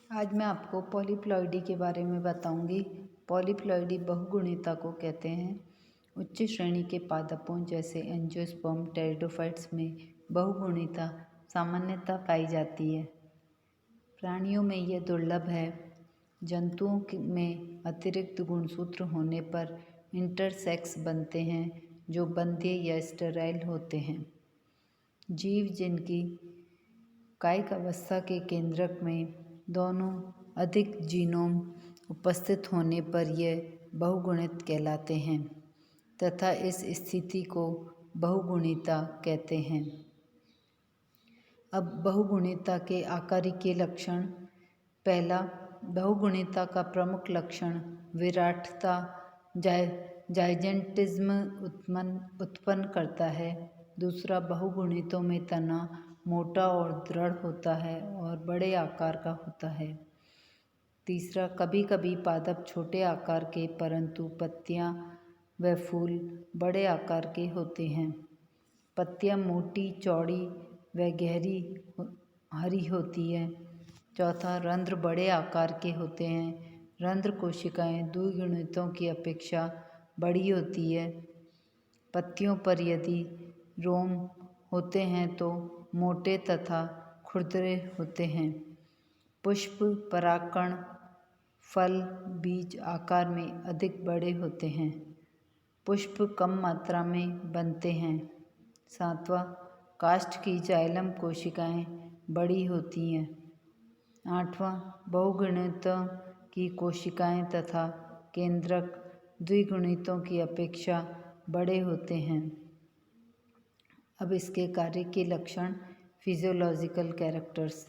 आज मैं आपको पॉलीप्लॉइडी के बारे में बताऊंगी। पॉलीप्लॉइडी बहुगुणिता को कहते हैं। उच्च श्रेणी के पादपों जैसे एंजियोस्पर्म टेरिडोफाइट्स में बहुगुणिता सामान्यतः पाई जाती है। प्राणियों में यह दुर्लभ है। जंतुओं में अतिरिक्त गुणसूत्र होने पर इंटरसेक्स बनते हैं जो बंध्य या स्टेराइल होते हैं। जीव जिनकी कायिक अवस्था के केंद्रक में दोनों अधिक जीनोम उपस्थित होने पर यह बहुगुणित कहलाते हैं तथा इस स्थिति को बहुगुणिता कहते हैं। अब बहुगुणिता के आकारिकीय लक्षण। पहला, बहुगुणिता का प्रमुख लक्षण विराटता जाइजेंटिज्म उत्पन्न करता है। दूसरा, बहुगुणितों में तना मोटा और दृढ़ होता है और बड़े आकार का होता है। तीसरा, कभी कभी पादप छोटे आकार के परंतु पत्तियां व फूल बड़े आकार के होते हैं। पत्तियां मोटी, चौड़ी व गहरी हरी होती है। चौथा, रंध्र बड़े आकार के होते हैं। रंध्र कोशिकाएं द्विगुणितों की अपेक्षा बड़ी होती है। पत्तियों पर यदि रोम होते हैं तो मोटे तथा खुरदरे होते हैं। पुष्प, परागकण, फल, बीज आकार में अधिक बड़े होते हैं। पुष्प कम मात्रा में बनते हैं। सातवां, काष्ठ की जाइलम कोशिकाएं बड़ी होती हैं। आठवां, बहुगुणितों की कोशिकाएं तथा केंद्रक द्विगुणितों की अपेक्षा बड़े होते हैं। अब इसके कार्य के लक्षण, फिजियोलॉजिकल कैरेक्टर्स।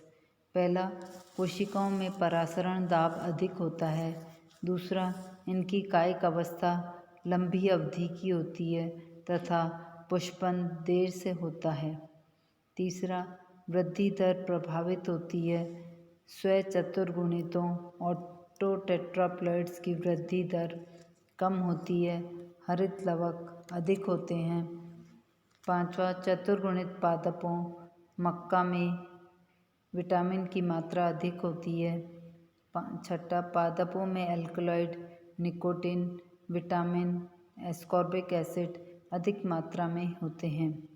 पहला, कोशिकाओं में परासरण दाब अधिक होता है। दूसरा, इनकी कायिक अवस्था लंबी अवधि की होती है तथा पुष्पन देर से होता है। तीसरा, वृद्धि दर प्रभावित होती है। स्वचतुर्गुणितों ऑटोटेट्राप्लॉइड्स की वृद्धि दर कम होती है। हरित लवक अधिक होते हैं। पांचवा, चतुर्गुणित पादपों मक्का में विटामिन की मात्रा अधिक होती है। छठा, पादपों में alkaloid, nicotine, vitamin, ascorbic acid अधिक मात्रा में होते हैं।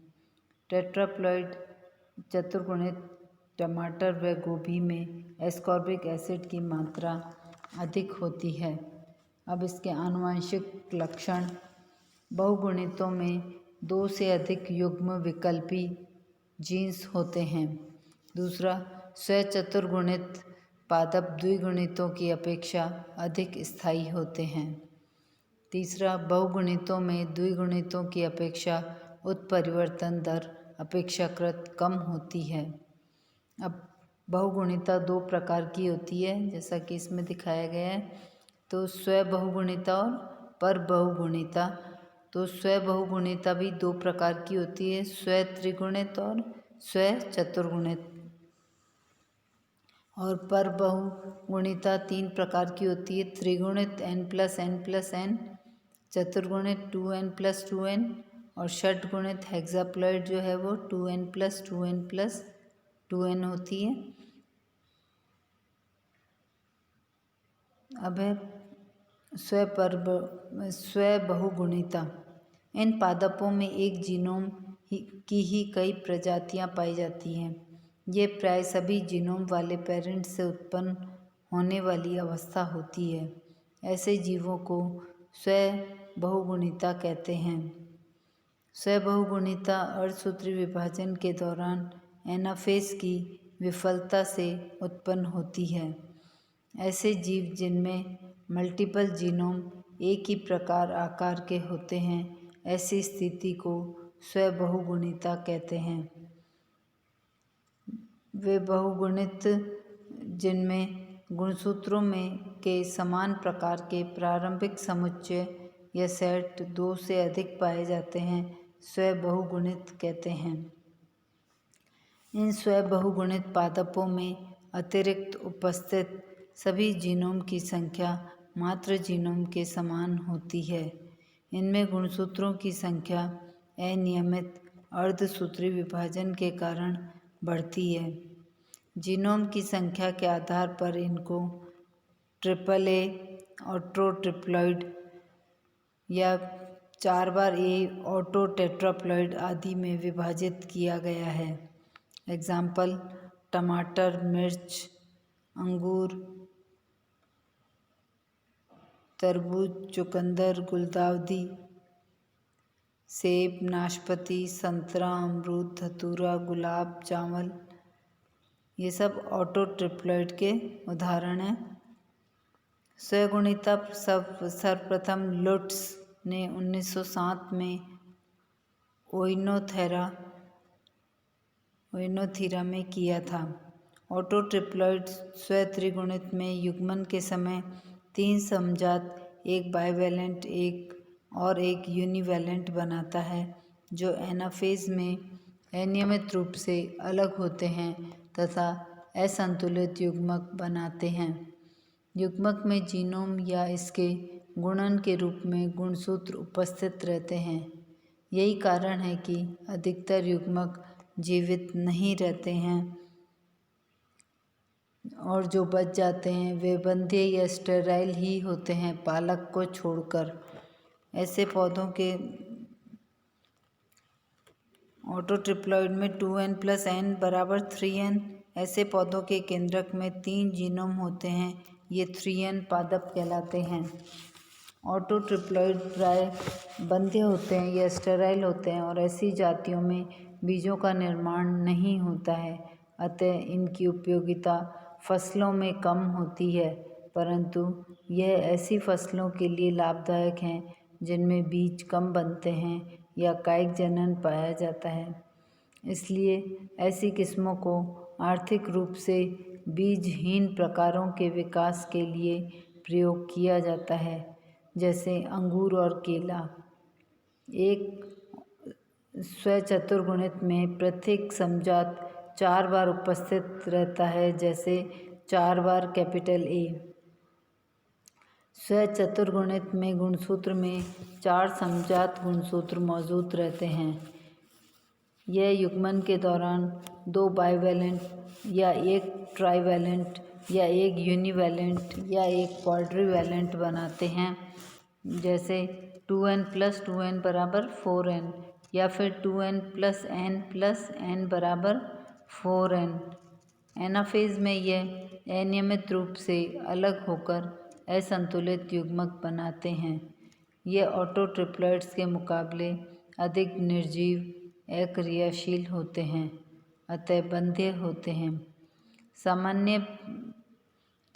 टेट्राप्लॉइड चतुर्गुणित टमाटर व गोभी में एस्कॉर्बिक एसिड की मात्रा अधिक होती है। अब इसके आनुवंशिक लक्षण, बहुगुणितों में 2 से अधिक युग्म विकल्पी जीन्स होते हैं। दूसरा, स्वचतुर्गुणित पादप द्विगुणितों की अपेक्षा अधिक स्थायी होते हैं। तीसरा, बहुगुणितों में द्विगुणितों की अपेक्षा उत्परिवर्तन दर अपेक्षाकृत कम होती है। अब बहुगुणिता 2 प्रकार की होती है जैसा कि इसमें दिखाया गया है। तो स्वबहुगुणिता और परबहुगुणिता। तो स्वबहुगुणिता भी 2 प्रकार की होती है, स्वत्रिगुणित और स्वचतुर्गुणित। और परबहुगुणिता 3 प्रकार की होती है, त्रिगुणित n+n+n, चतुर्गुणित 2n+2n और षटगुणित हेक्साप्लॉइड जो है वो 2n+2n+2n होती है। अब है स्वबहुगुणिता। इन पादपों में एक जीनोम की ही कई प्रजातियां पाई जाती हैं। ये प्राय सभी जीनोम वाले पेरेंट्स से उत्पन्न होने वाली अवस्था होती है। ऐसे जीवों को स्वबहुगुणिता कहते हैं। स्वबहुगुणिता अर्धसूत्री विभाजन के दौरान एनाफेज की विफलता से उत्पन्न होती है। ऐसे जीव जिनमें मल्टीपल जीनोम एक ही प्रकार आकार के होते हैं, ऐसी स्थिति को स्वबहुगुणिता कहते हैं। वे बहुगुणित जिनमें गुणसूत्रों में के समान प्रकार के प्रारंभिक समुच्चय या सेट 2 से अधिक पाए जाते हैं, स्वबहुगुणित कहते हैं। इन स्वबहुगुणित पादपों में अतिरिक्त उपस्थित सभी जीनोम की संख्या मात्र जीनोम के समान होती है। इनमें गुणसूत्रों की संख्या अनियमित अर्धसूत्री विभाजन के कारण बढ़ती है। जीनोम की संख्या के आधार पर इनको ट्रिपल ए, ऑटो ट्रिप्लॉइड या 4 बार ए, ऑटो टेट्राप्लॉइड आदि में विभाजित किया गया है। एग्जाम्पल: टमाटर, मिर्च, अंगूर, तरबूज, चुकंदर, गुलदाउदी, सेब, नाशपाती, संतरा, अमरूद, धतूरा, गुलाब, चावल, ये सब ऑटो ट्रिप्लॉइड के उदाहरण हैं। स्वगुणिता सर्वप्रथम लुट्स ने 1907 में ओइनोथेरा में किया था। ऑटो ट्रिप्लॉइड स्वत्रिगुणित में युग्मन के समय 3 समजात, एक बाइवैलेंट और एक यूनिवैलेंट बनाता है, जो एनाफेज में अनियमित रूप से अलग होते हैं तथा असंतुलित युग्मक बनाते हैं। युग्मक में जीनोम या इसके गुणन के रूप में गुणसूत्र उपस्थित रहते हैं। यही कारण है कि अधिकतर युग्मक जीवित नहीं रहते हैं और जो बच जाते हैं वे बंध्य या स्टेराइल ही होते हैं, पालक को छोड़कर। ऐसे पौधों के ऑटो ट्रिप्लॉइड में 2n + n = 3n। ऐसे पौधों के केंद्रक में 3 जीनोम होते हैं, ये 3n पादप कहलाते हैं। ऑटो ट्रिप्लॉइड प्राय बंध्य होते हैं या स्टेराइल होते हैं और ऐसी जातियों में बीजों का निर्माण नहीं होता है, अतः इनकी उपयोगिता फसलों में कम होती है, परंतु यह ऐसी फसलों के लिए लाभदायक हैं जिनमें बीज कम बनते हैं या कायिक जनन पाया जाता है। इसलिए ऐसी किस्मों को आर्थिक रूप से बीजहीन प्रकारों के विकास के लिए प्रयोग किया जाता है, जैसे अंगूर और केला। एक स्वचतुर्गुणित में प्रत्येक समजात 4 बार उपस्थित रहता है, जैसे 4 बार A। स्वचतुर्गुणित में गुणसूत्र में 4 समजात गुणसूत्र मौजूद रहते हैं। यह युग्मन के दौरान 2 बाइवैलेंट या एक ट्राइवैलेंट या एक यूनिवैलेंट या एक क्वाड्रिवैलेंट बनाते हैं, जैसे 2n + 2n = 4n या फिर 2n + n + n = 4n। Anaphase में यह अनियमित रूप से अलग होकर असंतुलित युग्मक बनाते हैं। ये ऑटो ट्रिप्लॉइड्स के मुकाबले अधिक निर्जीव, अक्रियाशील होते हैं, अतः बंध्य होते हैं। सामान्य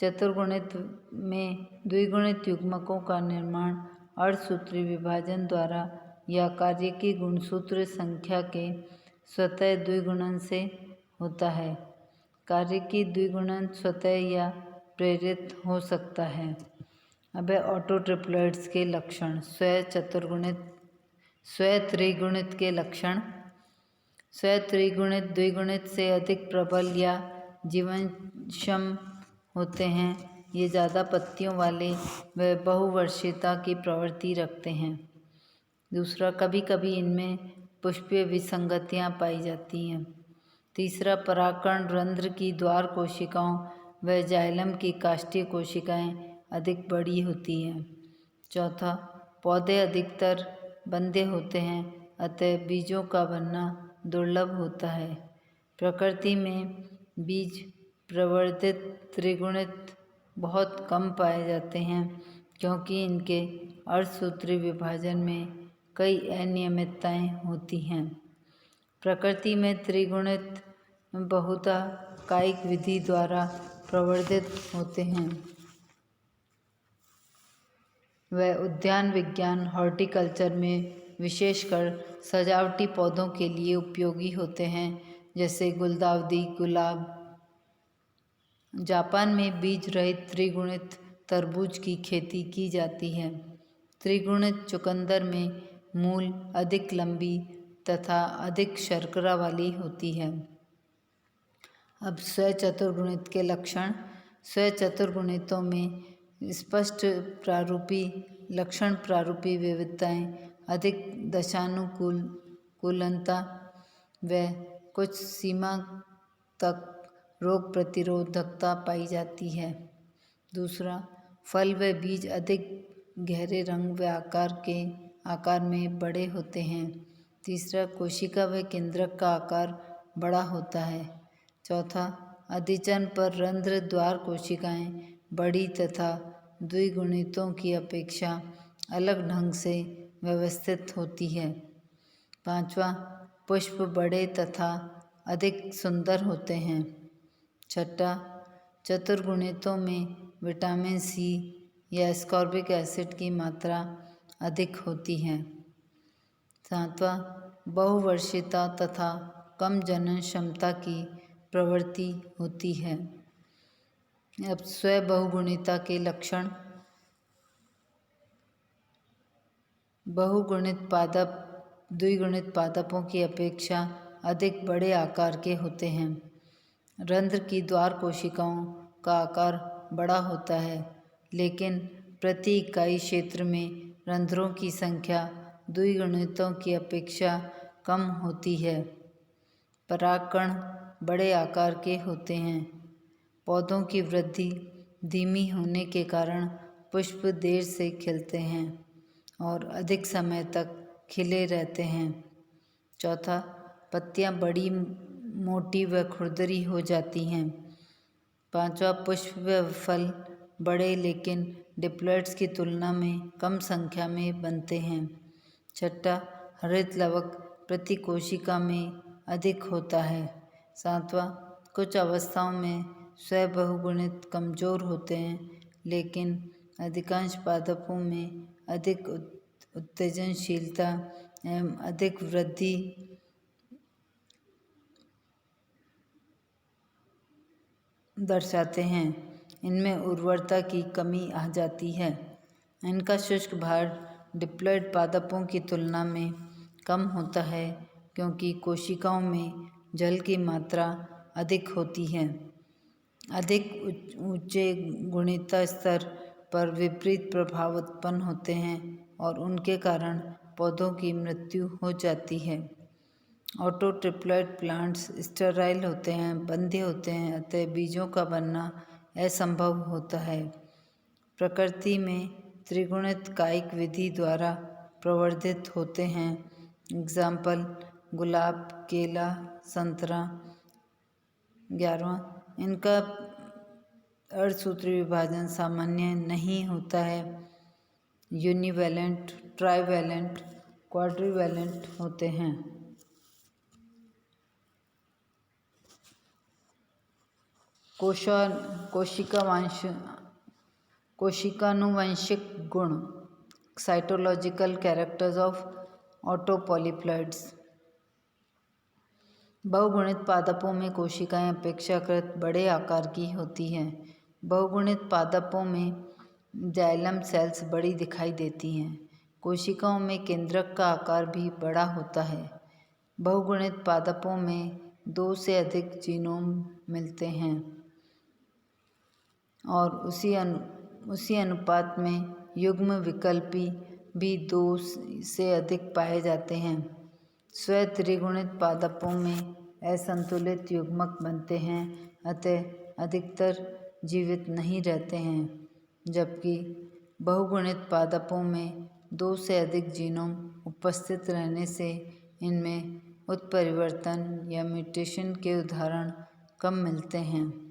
चतुर्गुणित में द्विगुणित युग्मकों का निर्माण अर्धसूत्री विभाजन द्वारा या कार्य की गुणसूत्र संख्या के स्वतः द्विगुणन से होता है। कार्य की द्विगुणन स्वतः या प्रेरित हो सकता है। अब है ऑटो ट्रिप्लॉइड्स के लक्षण। स्वत्रिगुणित के लक्षण। स्वत्रिगुणित द्विगुणित से अधिक प्रबल या जीवनक्षम होते हैं। ये ज़्यादा पत्तियों वाले व बहुवर्षीयता की प्रवृत्ति रखते हैं। दूसरा, कभी कभी इनमें पुष्पीय विसंगतियाँ पाई जाती हैं। तीसरा, परागकण रंध्र की द्वार कोशिकाओं व जाइलम की काष्ठीय कोशिकाएं अधिक बड़ी होती हैं। चौथा, पौधे अधिकतर बंध्य होते हैं, अतः बीजों का बनना दुर्लभ होता है। प्रकृति में बीज प्रवर्धित त्रिगुणित बहुत कम पाए जाते हैं, क्योंकि इनके अर्धसूत्री विभाजन में कई अनियमितताएं होती हैं। प्रकृति में त्रिगुणित बहुधा कायिक विधि द्वारा प्रवर्धित होते हैं। वह उद्यान विज्ञान हॉर्टिकल्चर में विशेषकर सजावटी पौधों के लिए उपयोगी होते हैं, जैसे गुलदाउदी, गुलाब। जापान में बीज रहित त्रिगुणित तरबूज की खेती की जाती है। त्रिगुणित चुकंदर में मूल अधिक लंबी तथा अधिक शर्करा वाली होती है। अब स्वचतुर्गुणित के लक्षण। स्वचतुर्गुणितों में स्पष्ट प्रारूपी लक्षण, प्रारूपी विविधताएं, अधिक दशानुकूलता व कुछ सीमा तक रोग प्रतिरोधकता पाई जाती है। दूसरा, फल व बीज अधिक गहरे रंग व आकार में बड़े होते हैं। तीसरा, कोशिका व केंद्रक का आकार बड़ा होता है। चौथा, अधिचन पर रंध्र द्वार कोशिकाएं बड़ी तथा द्विगुणितों की अपेक्षा अलग ढंग से व्यवस्थित होती है। पांचवा, पुष्प बड़े तथा अधिक सुंदर होते हैं। छठा, चतुर्गुणितों में विटामिन सी या एस्कॉर्बिक एसिड की मात्रा अधिक होती है। सातवां, बहुवर्षीयता तथा कम जनन क्षमता की प्रवृत्ति होती है। अब स्वबहुगुणिता के लक्षण। बहुगुणित पादप द्विगुणित पादपों की अपेक्षा अधिक बड़े आकार के होते हैं। रंध्र की द्वार कोशिकाओं का आकार बड़ा होता है, लेकिन प्रति इकाई क्षेत्र में रंध्रों की संख्या द्विगुणितों की अपेक्षा कम होती है। परागकण बड़े आकार के होते हैं। पौधों की वृद्धि धीमी होने के कारण पुष्प देर से खिलते हैं और अधिक समय तक खिले रहते हैं। चौथा, पत्तियां बड़ी मोटी व खुरदरी हो जाती हैं। पांचवा, पुष्प व फल बड़े लेकिन डिप्लॉइड्स की तुलना में कम संख्या में बनते हैं। छठा, हरित लवक प्रति कोशिका में अधिक होता है। सातवां, कुछ अवस्थाओं में स्वबहुगुणित कमजोर होते हैं, लेकिन अधिकांश पादपों में अधिक उत्तेजनशीलता एवं अधिक वृद्धि दर्शाते हैं। इनमें उर्वरता की कमी आ जाती है। इनका शुष्क भार डिप्लॉइड पादपों की तुलना में कम होता है, क्योंकि कोशिकाओं में जल की मात्रा अधिक होती है। अधिक ऊंचे गुणिता स्तर पर विपरीत प्रभाव उत्पन्न होते हैं और उनके कारण पौधों की मृत्यु हो जाती है। ऑटोट्रिप्लॉइड प्लांट्स स्टेराइल होते हैं, बंधे होते हैं, अतः बीजों का बनना असंभव होता है। प्रकृति में त्रिगुणित कायिक विधि द्वारा प्रवर्धित होते हैं। एग्जाम्पल, गुलाब, केला, संतरा। 11वां, इनका अर्धसूत्री विभाजन सामान्य नहीं होता है। यूनिवैलेंट, ट्राइवैलेंट, क्वाड्रिवैलेंट होते हैं। कोशिकानुवंशिक गुण, साइटोलॉजिकल कैरेक्टर्स ऑफ ऑटोपॉलीप्लॉइड्स। बहुगुणित पादपों में कोशिकाएं अपेक्षाकृत बड़े आकार की होती हैं। बहुगुणित पादपों में जाइलम सेल्स बड़ी दिखाई देती हैं। कोशिकाओं में केंद्रक का आकार भी बड़ा होता है। बहुगुणित पादपों में 2 से अधिक जीनोम मिलते हैं और उसी अनुपात में युग्म विकल्पी भी 2 से अधिक पाए जाते हैं। स्वत्रिगुणित पादपों में असंतुलित युग्मक बनते हैं, अतः अधिकतर जीवित नहीं रहते हैं, जबकि बहुगुणित पादपों में 2 से अधिक जीनोम उपस्थित रहने से इनमें उत्परिवर्तन या म्यूटेशन के उदाहरण कम मिलते हैं।